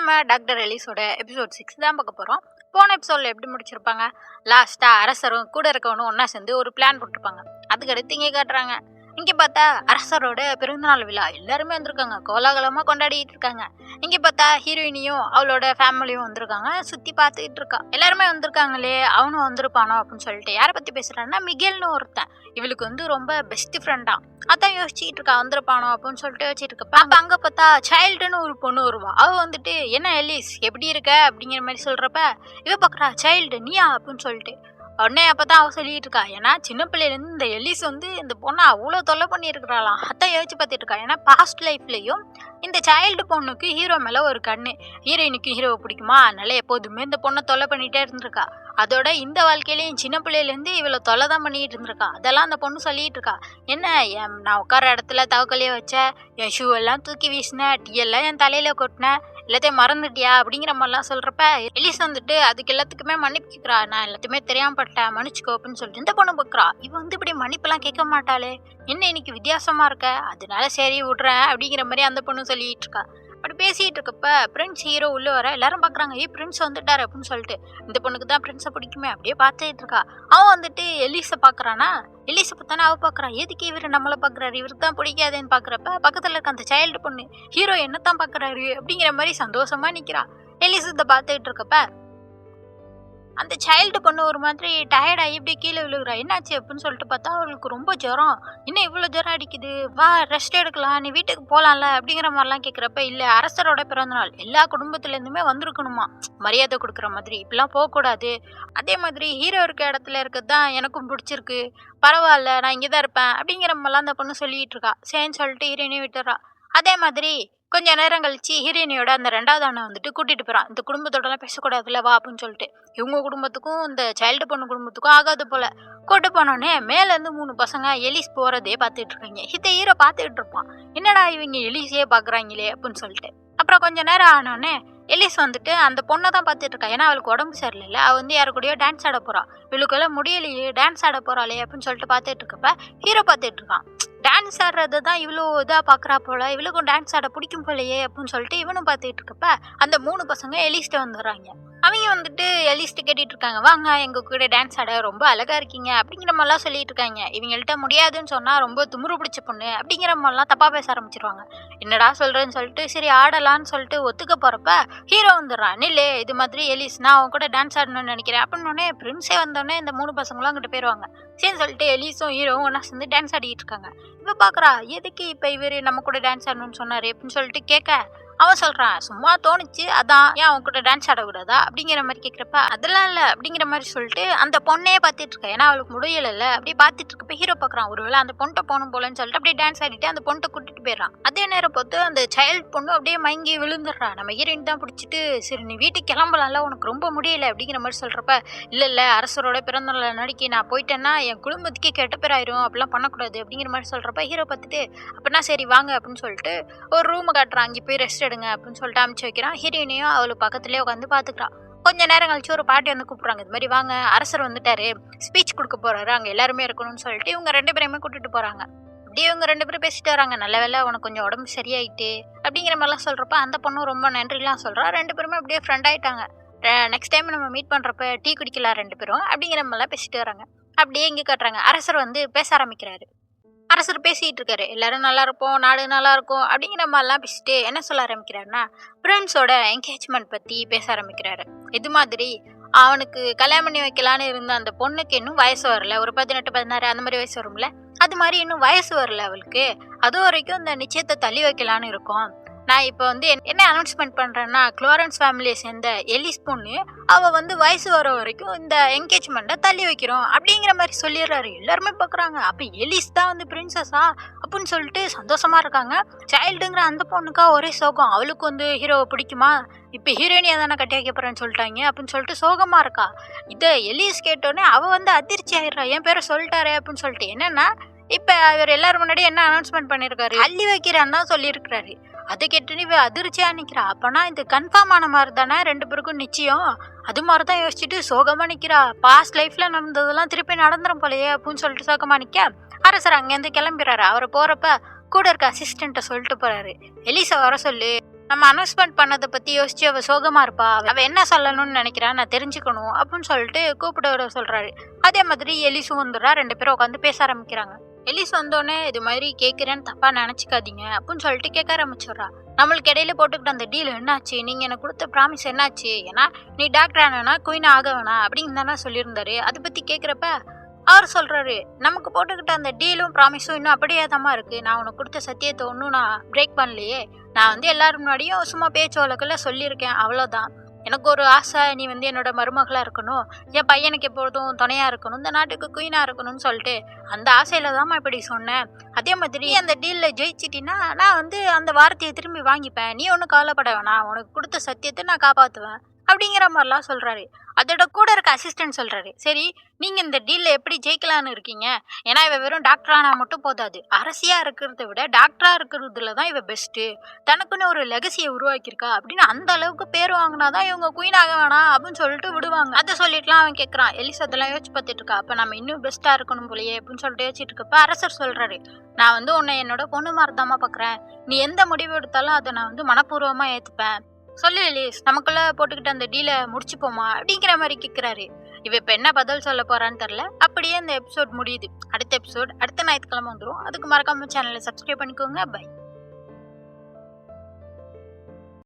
நம்ம doctor எலிஸோட episode 6 தான் பார்க்க போகிறோம். போன எபிசோடில் எப்படி முடிச்சிருப்பாங்க, லாஸ்ட்டாக அரசரும் கூட இருக்கவனும் ஒன்றா சேர்ந்து ஒரு பிளான் போட்டிருப்பாங்க. அதுக்கடுத்து இங்கே காட்டுறாங்க. இங்கே பார்த்தா அரசரோட பிறந்தநாள் விழா எல்லாருமே வந்திருக்காங்க, கோலாகலமாக கொண்டாடிட்டு இருக்காங்க. இங்கே பார்த்தா ஹீரோயினியும் அவளோட ஃபேமிலியும் வந்திருக்காங்க, சுற்றி பார்த்துக்கிட்டு இருக்கா. எல்லாருமே வந்திருக்காங்களே, அவனும் வந்திருப்பானோ அப்படின்னு சொல்லிட்டு யாரை பற்றி பேசுகிறான்னா மிகேல்னு ஒருத்தன். இவளுக்கு வந்து ரொம்ப பெஸ்ட் ஃப்ரெண்டா. அதான் யோசிச்சுட்டு இருக்கா, வந்திருப்பானோ அப்படின்னு சொல்லிட்டு வச்சுட்டு இருக்கப்ப அப்போ அங்கே பார்த்தா சைல்டுன்னு ஒரு பொண்ணு வருவா. அவள் வந்துட்டு என்ன எலிஸ் எப்படி இருக்க அப்படிங்கிற மாதிரி சொல்கிறப்ப இவ பார்க்குறா, சைல்டு நீயா அப்படின்னு சொல்லிட்டு. உடனே அப்பதான் அவ சொல்லிட்டு இருக்கா, ஏன்னா சின்ன பிள்ளையிலேருந்து இந்த எலிஸ் வந்து இந்த பொண்ணை அவ்வளோ தொல்லை பண்ணியிருக்கிறாளாம். அதான் யோசிச்சு பார்த்துட்டு இருக்கா. ஏன்னா பாஸ்ட் லைஃப்லையும் இந்த சைல்டு பொண்ணுக்கு ஹீரோ மேலே ஒரு கண்ணு, ஹீரோயினுக்கு ஹீரோவை பிடிக்குமா, அதனால எப்போதுமே இந்த பொண்ணை தொல்லை பண்ணிகிட்டே இருந்திருக்கா. அதோட இந்த வாழ்க்கையிலையும் சின்ன பிள்ளையிலேருந்து இவ்வளோ தொல்லை தான் பண்ணிட்டு இருந்திருக்கா. அதெல்லாம் அந்த பொண்ணு சொல்லிட்டு இருக்கா. என்ன நான் உட்கார இடத்துல தவக்கலையே வச்சேன், என் ஷூ எல்லாம் தூக்கி வீசினேன், டீ எல்லாம் என் தலையில கொட்டினேன், எல்லாத்தையும் மறந்துட்டியா அப்படிங்கிற மாதிரிலாம் சொல்கிறப்ப எலிஸ் வந்துட்டு அதுக்கு எல்லாத்துக்குமே மன்னிப்பு கேட்குறா. நான் எல்லாத்தையுமே தெரியாம பட்டேன், மன்னிச்சுக்கோ அப்படின்னு சொல்லிட்டு இந்த பொண்ணு பார்க்குறா. இவன் வந்து இப்படி மன்னிப்பெல்லாம் கேட்க மாட்டாளே, என்ன இன்னைக்கு வித்தியாசமா இருக்க, அதனால சரி விட்றேன் அப்படிங்கிற மாதிரி அந்த பொண்ணு சொல்லிட்டு இருக்கா. அப்படி பேசிகிட்டு இருக்கப்ப பிரின்ஸ் ஹீரோ உள்ளே வர எல்லாரும் பார்க்குறாங்க, பிரின்ஸ் வந்துட்டாரு அப்படின்னு சொல்லிட்டு. இந்த பொண்ணுக்கு தான் பிரின்ஸை பிடிக்குமே, அப்படியே பார்த்துட்டு இருக்கா. அவன் வந்துட்டு எலிஸை பார்க்குறானா, எலிஸை பார்த்தானே அவள் பார்க்குறான், எதுக்கு இவர் நம்மளை பார்க்குறாரு, இவருக்கு தான் பிடிக்காதுன்னு பார்க்குறப்ப பக்கத்தில் இருக்க அந்த சைல்டு பொண்ணு ஹீரோ என்னத்தான் பார்க்குறாரு அப்படிங்கிற மாதிரி சந்தோஷமாக நிற்கிறா. எலிஸ் இதை பார்த்துக்கிட்டு இருக்கப்ப அந்த சைல்டு பொண்ணு ஒரு மாதிரி டயர்டாகி இப்படி கீழே விழுகுறா. என்னாச்சு அப்படின்னு சொல்லிட்டு பார்த்தா அவளுக்கு ரொம்ப ஜுரம். இன்னும் இவ்வளோ ஜுரம் அடிக்குது, வா ரெஸ்ட் எடுக்கலாம், நீ வீட்டுக்கு போகலாம்ல அப்படிங்கிற மாதிரிலாம் கேட்குறப்ப இல்லை, அரசரோட பிறந்தநாள் எல்லா குடும்பத்துலேருந்துமே வந்திருக்கணுமா, மரியாதை கொடுக்குற மாதிரி இப்படிலாம் போகக்கூடாது. அதே மாதிரி ஹீரோ இருக்க இடத்துல இருக்கிறது தான் எனக்கும் பிடிச்சிருக்கு, பரவாயில்ல நான் இங்கே தான் இருப்பேன் அப்படிங்கிற மாதிரிலாம் அந்த பொண்ணு சொல்லிட்டு இருக்கா. சரின்னு சொல்லிட்டு ஹீரோயினையும் விட்டுறா. அதே மாதிரி கொஞ்ச நேரம் கழிச்சு ஹீரோயினியோட அந்த 2வது அண்ணன் வந்துட்டு கூட்டிட்டு போறான். இந்த குடும்பத்தோடலாம் பேசக்கூடாதுல்ல வா அப்படின்னு சொல்லிட்டு. இவங்க குடும்பத்துக்கும் இந்த சைல்டு பொண்ணு குடும்பத்துக்கும் ஆகாது போல. கூட்டு போனோடனே மேலேருந்து 3 பசங்க எலிஸ் போறதே பார்த்துட்டு இருக்காங்க. இதை ஹீரோ பார்த்துட்டு இருப்பான், என்னடா இவங்க எலிஸே பார்க்குறாங்களே அப்படின்னு சொல்லிட்டு. அப்புறம் கொஞ்ச நேரம் ஆனோடனே எலிஸ் வந்துட்டு அந்த பொண்ணை தான் பார்த்துட்டு இருக்கா. ஏன்னா அவளுக்கு உடம்பு சரியில்லை, அவள் வந்து யாரு கூடயோ டான்ஸ் ஆட போறா. இவளுக்கெல்லாம் முடியலையே, டான்ஸ் ஆட போறாளே அப்படின்னு சொல்லிட்டு பார்த்துட்டு இருக்கப்ப ஹீரோ பார்த்துட்டு இருக்கான். டான்ஸ் ஆடுறது தான் இவ்வளோ இதாக பார்க்குறா போல, இவளுக்கும் டான்ஸ் ஆட பிடிக்கும் போலையே அப்படின்னு சொல்லிட்டு இவனும் பார்த்துட்டு இருக்கப்ப அந்த 3 பசங்க எலிஸ்ட்டு வந்துடுறாங்க. அவங்க வந்துட்டு எலிஸ்ட்டு கேட்டுட்டு இருக்காங்க, வாங்க எங்கள் கூட டான்ஸ் ஆட, ரொம்ப அழகாக இருக்கீங்க அப்படிங்கிற மாதிரிலாம் சொல்லிட்டு இருக்காங்க. இவங்கள்ட்ட முடியாதுன்னு சொன்னால் ரொம்ப துமுறு பிடிச்ச பொண்ணு அப்படிங்கிற மாதிரிலாம் தப்பாக பேச ஆரம்பிச்சிருவாங்க. என்னடா சொல்கிறேன்னு சொல்லிட்டு சரி ஆடலான்னு சொல்லிட்டு ஒத்துக்க போகிறப்ப ஹீரோ வந்துடுறான். நில்லே, இது மாதிரி எலிஸ் நான் அவன் கூட டான்ஸ் ஆடணும்னு நினைக்கிறேன் அப்படின்னோடனே பிரின்ஸே வந்தோடனே இந்த 3 பசங்களும் அங்கிட்ட போயிடுவாங்க. சரின்னு சொல்லிட்டு எலிஸும் ஹீரோவும் ஒன்றா சேர்ந்து டான்ஸ் ஆடிட்டு இருக்காங்க. இப்போ பார்க்குறா, எதுக்கு இப்போ இவர் நம்ம கூட டான்ஸ் ஆடணும்னு சொன்னார் அப்படின்னு சொல்லிட்டு கேட்க அவன் சொல்கிறான், சும்மா தோணுச்சு அதான், ஏன் அவன் கூட டான்ஸ் ஆடக்கூடாதா அப்படிங்கிற மாதிரி கேட்குறப்ப அதெல்லாம் இல்லை அப்படிங்கிற மாதிரி சொல்லிட்டு அந்த பொண்ணையே பார்த்துட்டு இருக்கா. ஏன்னா அவளுக்கு முடியலைல்ல, அப்படியே பார்த்துட்டு இருக்கப்ப ஹீரோ பார்க்குறான், ஒருவேளை அந்த பொண்ணை போகணும் போலன்னு சொல்லிட்டு அப்படியே டான்ஸ் ஆடிட்டு அந்த பொண்ணை கூட்டிட்டு போயிடறான். அதே நேரம் பார்த்து அந்த சைல்டு பொண்ணு அப்படியே மயங்கி விழுந்துடுறா. நம்ம ஹீரோயின் தான் பிடிச்சிட்டு சரி நீ வீட்டுக்கு கிளம்பலாம்ல, உனக்கு ரொம்ப முடியலை அப்படிங்கிற மாதிரி சொல்கிறப்ப இல்லை அரசரோட பிறந்தநாள் நடிக்க நான் போயிட்டேன்னா என் குடும்பத்துக்கே கெட்ட பேர் ஆயிரும், அப்படிலாம் பண்ணக்கூடாது அப்படிங்கிற மாதிரி சொல்கிறப்ப ஹீரோ பார்த்துட்டு அப்படின்னா சரி வாங்க அப்படின்னு சொல்லிட்டு ஒரு ரூமை காட்டுறான், அங்கே போய் ரெஸ்ட் எடுங்க அப்படின்னு சொல்லிட்டு அனுப்பிச்சு வைக்கிறான். ஹீரோயினையும் அவளுக்கு பக்கத்துலேயே உட்காந்து பார்த்துக்கிறான். கொஞ்ச நேரம் கழிச்சு ஒரு பாட்டி வந்து கூப்பிட்றாங்க, இது மாதிரி வாங்க அரசர் வந்துட்டாரு, ஸ்பீச் கொடுக்க போறாரு, அங்கே எல்லாருமே இருக்கணும்னு சொல்லிட்டு இவங்க 2 பேரையுமே கூட்டிட்டு போறாங்க. அப்படியே இவங்க 2 பேரும் பேசிட்டு வராங்க. நல்ல வேலை உனக்கு கொஞ்சம் உடம்பு சரியாயிட்டு அப்படிங்கிற மாதிரிலாம் சொல்றப்ப அந்த பொண்ணும் ரொம்ப நன்றிலாம் சொல்றா. 2 பேருமே அப்படியே ஃப்ரெண்ட் ஆயிட்டாங்க. நெக்ஸ்ட் டைம் நம்ம மீட் பண்றப்ப டீ குடிக்கலாம் 2 பேரும் அப்படிங்கிற மாதிரிலாம் பேசிட்டு வராங்க. அப்படியே இங்கே காட்டுறாங்க, அரசர் வந்து பேச ஆரம்பிக்கிறாரு. அரசர் பேசிகிட்டு இருக்காரு, எல்லாரும் நல்லா இருப்போம், நாடு நல்லா இருக்கும் அப்படிங்கிற மாதிரிலாம் பேசிட்டு என்ன சொல்ல ஆரம்பிக்கிறாருன்னா பிரின்ஸோட என்கேஜ்மெண்ட் பற்றி பேச ஆரம்பிக்கிறாரு. இது மாதிரி அவனுக்கு கல்யாணம் பண்ணி வைக்கலான்னு இருந்த அந்த பொண்ணுக்கு இன்னும் வயசு வரல, ஒரு 18 16 அந்த மாதிரி வயசு வரும்ல, அது மாதிரி இன்னும் வயசு வரல அவளுக்கு. அது வரைக்கும் இந்த நிச்சயத்தை தள்ளி வைக்கலான்னு இருக்கோம். நான் இப்போ வந்து என்ன அனௌன்ஸ்மெண்ட் பண்ணுறேன்னா, குளோரன்ஸ் ஃபேமிலியை சேர்ந்த எலிஸ் பொண்ணு அவள் வந்து வயசு வர வரைக்கும் இந்த என்கேஜ்மெண்ட்டை தள்ளி வைக்கிறோம் அப்படிங்கிற மாதிரி சொல்லிடுறாரு. எல்லாருமே பார்க்குறாங்க, அப்போ எலிஸ் தான் வந்து பிரின்சஸா அப்படின்னு சொல்லிட்டு சந்தோஷமாக இருக்காங்க. சைல்டுங்கிற அந்த பொண்ணுக்கா ஒரே சோகம், அவளுக்கு வந்து ஹீரோவை பிடிக்குமா, இப்போ ஹீரோயினியாக தானே கட்டி வைக்க போகிறேன்னு சொல்லிட்டாங்க அப்படின்னு சொல்லிட்டு சோகமாக இருக்கா. இதை எலிஸ் கேட்டோடனே அவள் வந்து அதிர்ச்சி ஆயிடுறா, என் பேரை சொல்லிட்டாரே அப்படின்னு சொல்லிட்டு. என்னன்னா இப்போ அவர் எல்லாரும் முன்னாடி என்ன அனௌன்ஸ்மெண்ட் பண்ணியிருக்காரு, அள்ளி வைக்கிறான்னு தான் சொல்லியிருக்கிறாரு. அதை கேட்டு இவ அதிர்ச்சியாக நிற்கிறா. அப்போனா இது கன்ஃபார்ம் ஆன மாதிரி தானே 2 பேருக்கும் நிச்சயம், அது மாதிரி தான் யோசிச்சுட்டு சோகமாக நிற்கிறா. பாஸ்ட் லைஃப்பில் நடந்ததெல்லாம் திருப்பி நடந்துடும் போலையே அப்படின்னு சொல்லிட்டு சோகமாக நிற்க அரசர் அங்கேருந்து கிளம்பிடுறாரு. அவரை போகிறப்ப கூட இருக்க அசிஸ்டண்ட்டை சொல்லிட்டு போகிறாரு, எலிஸை வர சொல்லு, நம்ம அனௌன்ஸ்மெண்ட் பண்ணதை பத்தி யோசிச்சு அவ சோகமா இருப்பா, அவ என்ன சொல்லணும்னு நினைக்கிறா நான் தெரிஞ்சுக்கணும் அப்படின்னு சொல்லிட்டு கூப்பிட்டு வர சொல்றாரு. அதே மாதிரி எலிஸும் வந்துடுறா. 2 பேரும் உட்காந்து பேச ஆரம்பிக்கிறாங்க. எலிஸ் வந்தோடனே இது மாதிரி கேட்குறேன்னு தப்பா நினைச்சுக்காதீங்க அப்படின்னு சொல்லிட்டு கேட்க ஆரம்பிச்சிடுறா. நம்மளுக்கு இடையில போட்டுக்கிட்ட அந்த டீல் என்னாச்சு, நீங்க எனக்கு கொடுத்த ப்ராமிஸ் என்னாச்சு, ஏன்னா நீ டாக்டர் ஆனா குயின் ஆக வேணாம் அப்படின்னு தானே சொல்லியிருந்தாரு. அதை பத்தி கேட்குறப்ப அவர் சொல்றாரு, நமக்கு போட்டுக்கிட்ட அந்த டீலும் ப்ராமிஸும் இன்னும் அப்படியே தாம்மா இருக்கு. நான் உனக்கு கொடுத்த சத்தியத்தை ஒன்றும் நான் பிரேக் பண்ணலையே. நான் எல்லாரும் முன்னாடியும் சும்மா பேச்சு வழக்கில் சொல்லியிருக்கேன், அவ்வளோதான். எனக்கு ஒரு ஆசை, நீ என்னோட மருமகளா இருக்கணும், என் பையனுக்கு எப்பொழுதும் துணையா இருக்கணும், இந்த நாட்டுக்கு குயினா இருக்கணும்னு சொல்லிட்டு அந்த ஆசையில தாம்மா இப்படி சொன்னேன். அதே மாதிரி அந்த டீல்ல ஜெயிச்சிட்டின்னா நான் அந்த வார்த்தையை திரும்பி வாங்கிப்பேன். நீ ஒன்றும் கவலைப்பட வேணாம், உனக்கு கொடுத்த சத்தியத்தை நான் காப்பாற்றுவேன் அப்படிங்கிற மாதிரிலாம் சொல்றாரு. அதோட கூட இருக்க அசிஸ்டன்ட் சொல்றாரு, சரி நீங்க இந்த டீல்ல எப்படி ஜெயிக்கலான்னு இருக்கீங்க? ஏன்னா இவ வெறும் டாக்டரானா மட்டும் போதாது, அரசியா இருக்கிறத விட டாக்டரா இருக்கிறதுல தான் இவ பெஸ்ட். தனக்குன்னு ஒரு லெகசியை உருவாக்கியிருக்கா அப்படின்னு அந்த அளவுக்கு பேர் வாங்கினாதான் இவங்க குயின் ஆக வேணாம் அப்படின்னு சொல்லிட்டு விடுவாங்க. அதை சொல்லிட்டுலாம் அவன் கேட்கறான். எலிஸ் அதெல்லாம் யோசிச்சு பார்த்துட்டு இருக்கா. அப்ப நம்ம இன்னும் பெஸ்டா இருக்கணும் போலயே அப்படின்னு சொல்லிட்டு யோசிச்சுட்டு இருக்கப்ப அரசர் சொல்றாரு, நான் உன்னை என்னோட பொண்ணு மாதிரிதாம்மா பாக்குறேன். நீ எந்த முடிவு எடுத்தாலும் அதை நான் மனப்பூர்வமா ஏத்துப்பேன். சொல்லு எலிஸ், நமக்குள்ள போட்டுக்கிட்ட அந்த டீலை முடிச்சுப்போமா அப்படிங்கிற மாதிரி கேட்கிறாரு. இவ இப்ப என்ன பதில் சொல்ல போறான்னு தெரியல. அப்படியே இந்த எபிசோட் முடியுது. அடுத்த எபிசோட் அடுத்த ஞாயிற்றுக்கிழமை வந்துடும். அதுக்கு மறக்காம சேனலை சப்ஸ்கிரைப் பண்ணிக்கோங்க. பை.